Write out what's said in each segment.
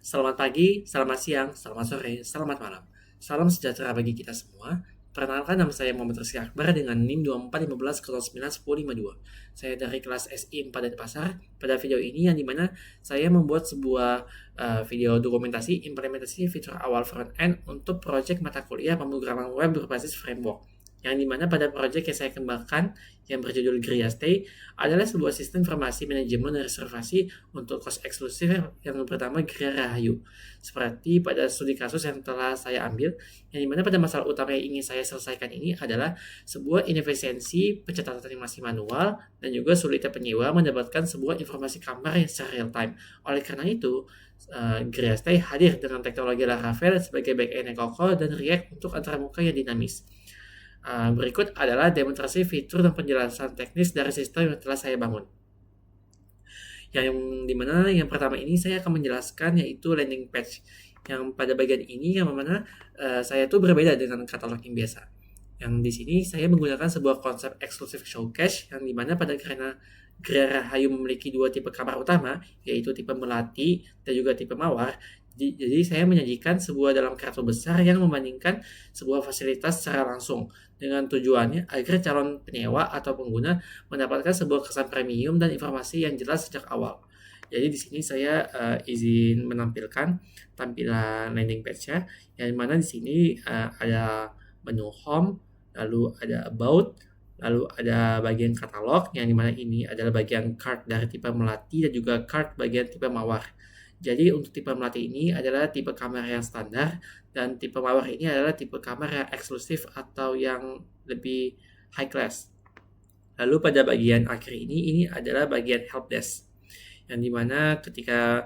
Selamat pagi, selamat siang, selamat sore, selamat malam. Salam sejahtera bagi kita semua. Perkenalkan, nama saya Muhammad Rizky Akbar dengan NIM 2415091052. Saya dari kelas SI 4 Denpasar. Pada video ini yang dimana saya membuat sebuah video dokumentasi implementasi fitur awal front-end untuk proyek mata kuliah pemrograman web berbasis framework. Yang dimana pada proyek yang saya kembangkan yang berjudul Gria Stay adalah sebuah sistem informasi manajemen dan reservasi untuk kos eksklusif yang pertama Gria Rahayu. Seperti pada studi kasus yang telah saya ambil, yang dimana pada masalah utama yang ingin saya selesaikan ini adalah sebuah inefisiensi pencatatan yang masih manual dan juga sulitnya penyewa mendapatkan sebuah informasi kamar yang secara real time. Oleh karena itu, Gria Stay hadir dengan teknologi Laravel sebagai backend yang kokoh dan React untuk antarmuka yang dinamis. Berikut adalah demonstrasi fitur dan penjelasan teknis dari sistem yang telah saya bangun. Yang dimana yang pertama ini saya akan menjelaskan yaitu landing page. Yang pada bagian ini yang mana saya tuh berbeda dengan katalog yang biasa. Yang di sini saya menggunakan sebuah konsep eksklusif showcase yang dimana pada karena Gria Rahayu memiliki dua tipe kamar utama, yaitu tipe melati dan juga tipe mawar. Jadi saya menyajikan sebuah dalam kartu besar yang membandingkan sebuah fasilitas secara langsung dengan tujuannya agar calon penyewa atau pengguna mendapatkan sebuah kesan premium dan informasi yang jelas sejak awal. Jadi di sini saya izin menampilkan tampilan landing page-nya, yang mana di sini ada menu home, lalu ada about, lalu ada bagian katalog, yang dimana ini adalah bagian card dari tipe melati dan juga card bagian tipe mawar. Jadi untuk tipe melati ini adalah tipe kamera yang standar dan tipe mawar ini adalah tipe kamera eksklusif atau yang lebih high class. Lalu pada bagian akhir ini adalah bagian help desk, yang dimana ketika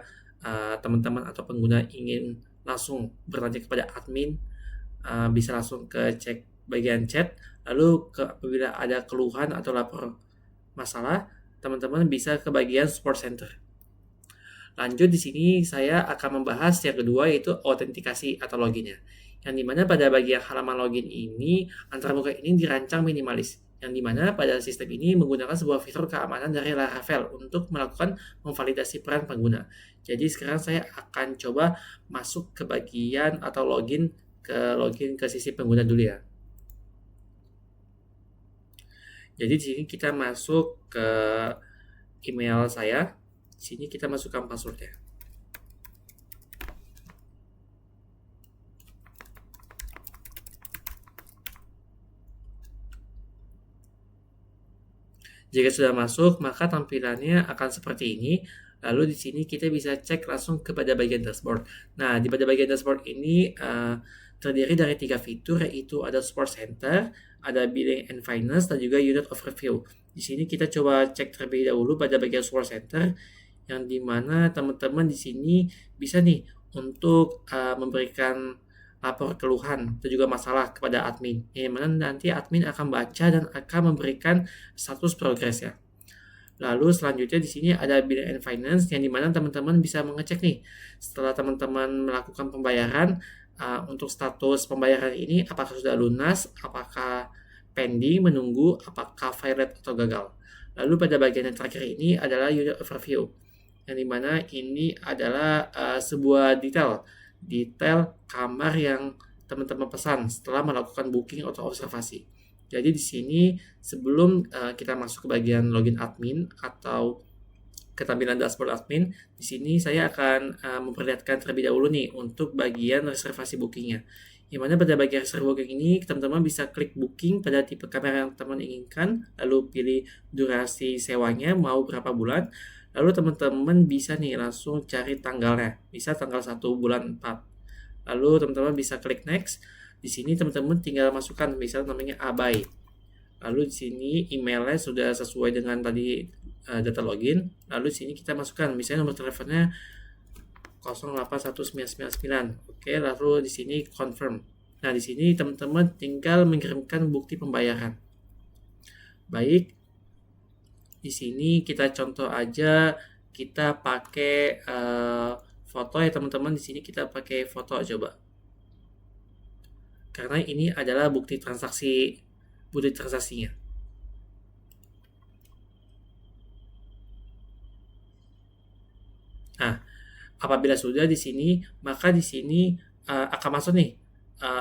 teman-teman atau pengguna ingin langsung bertanya kepada admin, bisa langsung ke cek bagian chat, lalu apabila ada keluhan atau lapor masalah, teman-teman bisa ke bagian support center. Lanjut di sini saya akan membahas yang kedua yaitu autentikasi atau loginnya. Yang dimana pada bagian halaman login ini antarmuka ini dirancang minimalis. Yang dimana pada sistem ini menggunakan sebuah fitur keamanan dari Laravel untuk melakukan memvalidasi peran pengguna. Jadi sekarang saya akan coba masuk ke bagian atau login ke sisi pengguna dulu ya. Jadi di sini kita masuk ke email saya. Sini kita masukkan passwordnya. Jika sudah masuk, maka tampilannya akan seperti ini. Lalu di sini kita bisa cek langsung kepada bagian dashboard. Nah, pada bagian dashboard ini terdiri dari 3 fitur, yaitu ada support center, ada billing and finance, dan juga unit overview. Di sini kita coba cek terlebih dahulu pada bagian support center, yang dimana teman-teman di sini bisa nih untuk memberikan lapor keluhan dan juga masalah kepada admin, yang mana nanti admin akan baca dan akan memberikan status progres ya. Lalu selanjutnya di sini ada bill and finance, yang dimana teman-teman bisa mengecek nih setelah teman-teman melakukan pembayaran, untuk status pembayaran ini apakah sudah lunas, apakah pending, menunggu, apakah violate atau gagal. Lalu pada bagian yang terakhir ini adalah unit overview, yang dimana ini adalah sebuah detail kamar yang teman-teman pesan setelah melakukan booking atau observasi. Jadi di sini sebelum kita masuk ke bagian login admin atau ketampilan dashboard admin, di sini saya akan memperlihatkan terlebih dahulu nih untuk bagian reservasi bookingnya. Yang mana pada bagian reservasi booking ini teman-teman bisa klik booking pada tipe kamera yang teman inginkan, lalu pilih durasi sewanya mau berapa bulan, lalu teman-teman bisa nih langsung cari tanggalnya, bisa tanggal 1 bulan 4. Lalu teman-teman bisa klik next. Di sini teman-teman tinggal masukkan misalnya namanya Abai. Lalu di sini emailnya sudah sesuai dengan tadi data login. Lalu di sini kita masukkan misalnya nomor teleponnya 081999. Oke, lalu di sini confirm. Nah, di sini teman-teman tinggal mengirimkan bukti pembayaran. Baik. Di sini kita contoh aja, kita pakai foto ya teman-teman. Di sini kita pakai foto coba. Karena ini adalah bukti transaksinya. Nah, Apabila sudah di sini, maka di sini akan masuk nih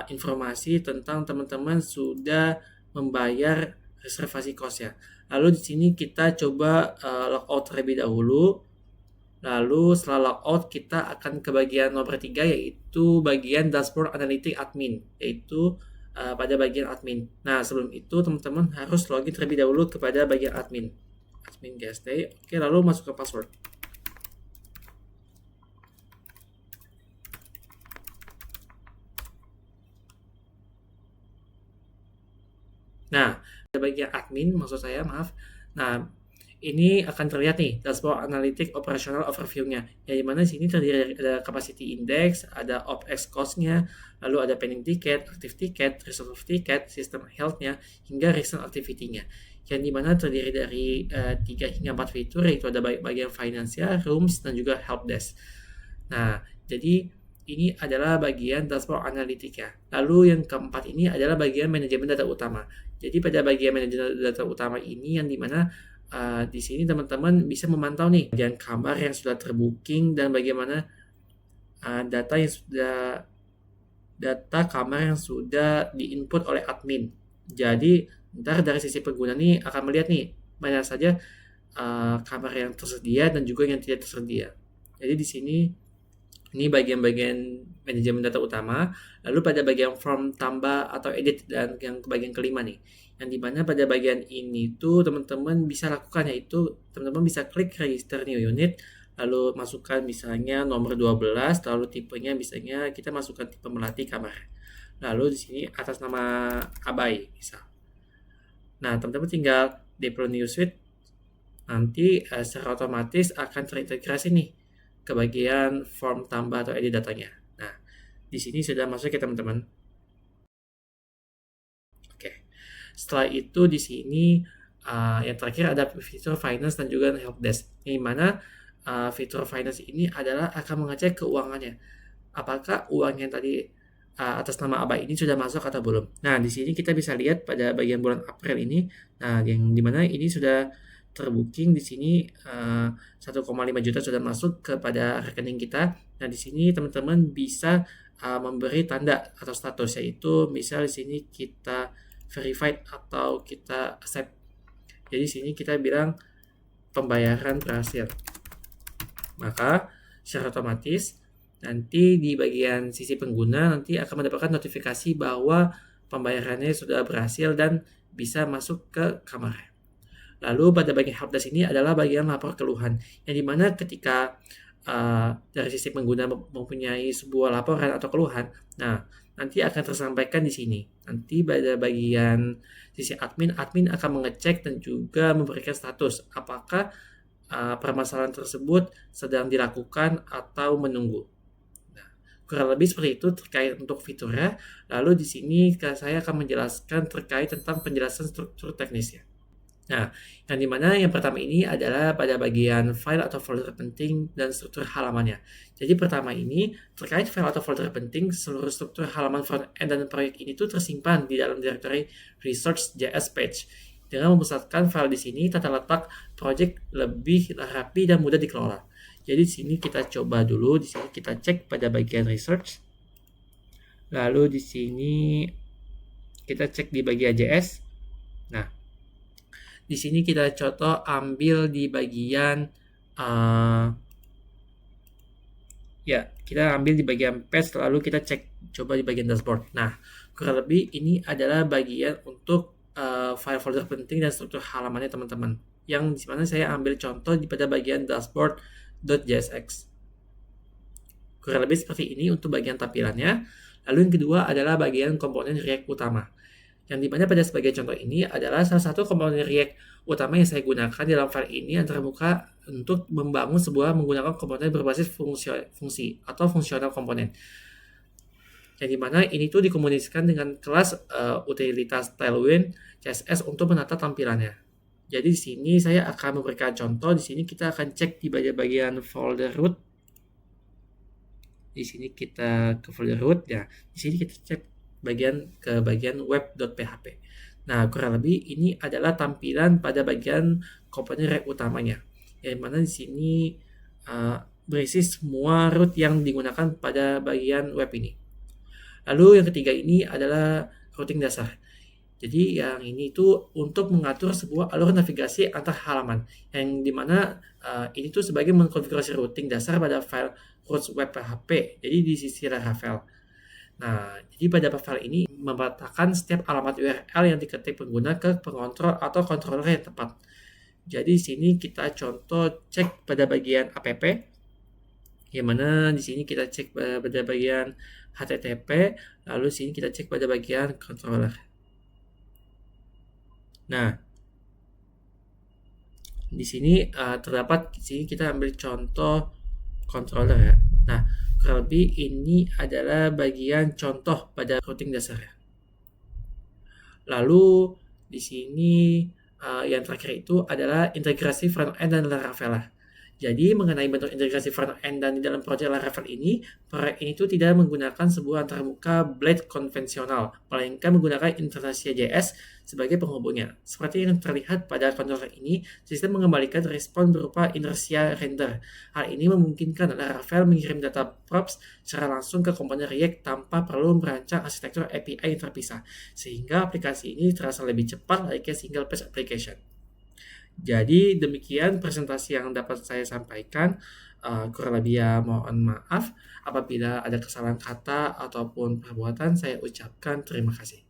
informasi tentang teman-teman sudah membayar reservasi kosnya. Lalu di sini kita coba logout terlebih dahulu. Lalu setelah logout kita akan ke bagian nomor 3, yaitu bagian dashboard analytics admin, yaitu pada bagian admin. Nah, sebelum itu teman-teman harus login terlebih dahulu kepada bagian admin GST. Oke, lalu masuk ke password. Nah, pada bagian admin maksud saya, maaf. Nah, ini akan terlihat nih dashboard analytics operational overview-nya. Ya, di mana sini terdiri dari ada capacity index, ada OpEx cost-nya, lalu ada pending ticket, active ticket, resolve ticket, system health-nya, hingga recent activity-nya. Yang dimana terdiri dari 3 hingga 4 fitur, yaitu ada bagian financial, rooms, dan juga help desk. Nah, jadi ini adalah bagian dashboard analitik ya. Lalu yang keempat ini adalah bagian manajemen data utama. Jadi pada bagian manajemen data utama ini yang dimana di sini teman-teman bisa memantau nih bagian kamar yang sudah terbooking dan bagaimana data kamar yang sudah diinput oleh admin. Jadi ntar dari sisi pengguna nih akan melihat nih mana saja kamar yang tersedia dan juga yang tidak tersedia. Jadi di sini ini bagian-bagian manajemen data utama. Lalu pada bagian form tambah atau edit dan yang bagian kelima nih, yang dimana pada bagian ini tuh teman-teman bisa lakukan, yaitu teman-teman bisa klik register new unit, lalu masukkan misalnya nomor 12, lalu tipenya misalnya kita masukkan tipe melatih kamar. Lalu di sini atas nama Abai misal. Nah, teman-teman tinggal deploy new suite, nanti secara otomatis akan terintegrasi nih ke bagian form tambah atau edit datanya. Nah, di sini sudah masuk ya teman-teman. Oke. Setelah itu di sini yang terakhir ada fitur finance dan juga help desk. Yang mana fitur finance ini adalah akan mengecek keuangannya. Apakah uang yang tadi atas nama Abah ini sudah masuk atau belum. Nah, di sini kita bisa lihat pada bagian bulan April ini, nah yang dimana ini sudah terbooking di sini 1,5 juta sudah masuk kepada rekening kita. Nah, di sini teman-teman bisa memberi tanda atau status, yaitu misal di sini kita verified atau kita accept. Jadi di sini kita bilang pembayaran berhasil. Maka secara otomatis nanti di bagian sisi pengguna nanti akan mendapatkan notifikasi bahwa pembayarannya sudah berhasil dan bisa masuk ke kamar. Lalu pada bagian helpdesk ini adalah bagian lapor keluhan, yang dimana ketika dari sisi pengguna mempunyai sebuah laporan atau keluhan, nah nanti akan tersampaikan di sini. Nanti pada bagian sisi admin akan mengecek dan juga memberikan status apakah permasalahan tersebut sedang dilakukan atau menunggu. Nah, kurang lebih seperti itu terkait untuk fiturnya. Lalu di sini saya akan menjelaskan terkait tentang penjelasan struktur teknisnya. Nah, yang dimana yang pertama ini adalah pada bagian file atau folder penting dan struktur halamannya. Jadi pertama ini terkait file atau folder penting, seluruh struktur halaman front-end dan proyek ini tuh tersimpan di dalam direktori research.js page. Dengan memusatkan file di sini, tata letak project lebih rapi dan mudah dikelola. Jadi di sini kita coba dulu, di sini kita cek pada bagian research. Lalu di sini kita cek di bagian JS. Nah, di sini kita contoh ambil di bagian kita ambil di bagian page, lalu kita cek coba di bagian dashboard. Nah, kurang lebih ini adalah bagian untuk file folder penting dan struktur halamannya teman-teman. Yang dimana saya ambil contoh pada bagian dashboard.jsx. Kurang lebih seperti ini untuk bagian tampilannya. Lalu yang kedua adalah bagian komponen React utama. Yang dimana pada sebagai contoh ini adalah salah satu komponen React utama yang saya gunakan dalam file ini yang terbuka untuk membangun sebuah menggunakan komponen berbasis fungsi atau fungsional komponen. Yang dimana ini tuh dikomunikasikan dengan kelas utilitas Tailwind CSS untuk menata tampilannya. Jadi di sini saya akan memberikan contoh. Di sini kita akan cek di bagian folder root. Di sini kita ke folder root ya. Di sini kita cek ke bagian web.php. Nah, kurang lebih ini adalah tampilan pada bagian komponen React utamanya. Yang mana di sini berisi semua root yang digunakan pada bagian web ini. Lalu yang ketiga ini adalah routing dasar. Jadi yang ini tuh untuk mengatur sebuah alur navigasi antar halaman, yang dimana ini tuh sebagai mengkonfigurasi routing dasar pada file root web PHP. Jadi di sisi Laravel. Nah, jadi pada file ini memetakan setiap alamat URL yang diketik pengguna ke pengontrol atau controller yang tepat. Jadi di sini kita contoh cek pada bagian app, yang mana di sini kita cek pada bagian HTTP, lalu di sini kita cek pada bagian controller. Nah, di sini terdapat di sini kita ambil contoh controller ya. Nah, kurang lebih ini adalah bagian contoh pada routing dasar ya. Lalu di sini yang terakhir itu adalah integrasi front-end dan Laravel. Jadi mengenai bentuk integrasi front-end dan di dalam proyek Laravel ini, proyek ini tuh tidak menggunakan sebuah antarmuka blade konvensional, melainkan menggunakan Internasia.js sebagai penghubungnya. Seperti yang terlihat pada controller ini, sistem mengembalikan respon berupa inertia render. Hal ini memungkinkan Laravel mengirim data props secara langsung ke komponen React tanpa perlu merancang arsitektur API yang terpisah, sehingga aplikasi ini terasa lebih cepat layaknya single page application. Jadi demikian presentasi yang dapat saya sampaikan. Kurang lebih ya mohon maaf apabila ada kesalahan kata ataupun perbuatan, saya ucapkan terima kasih.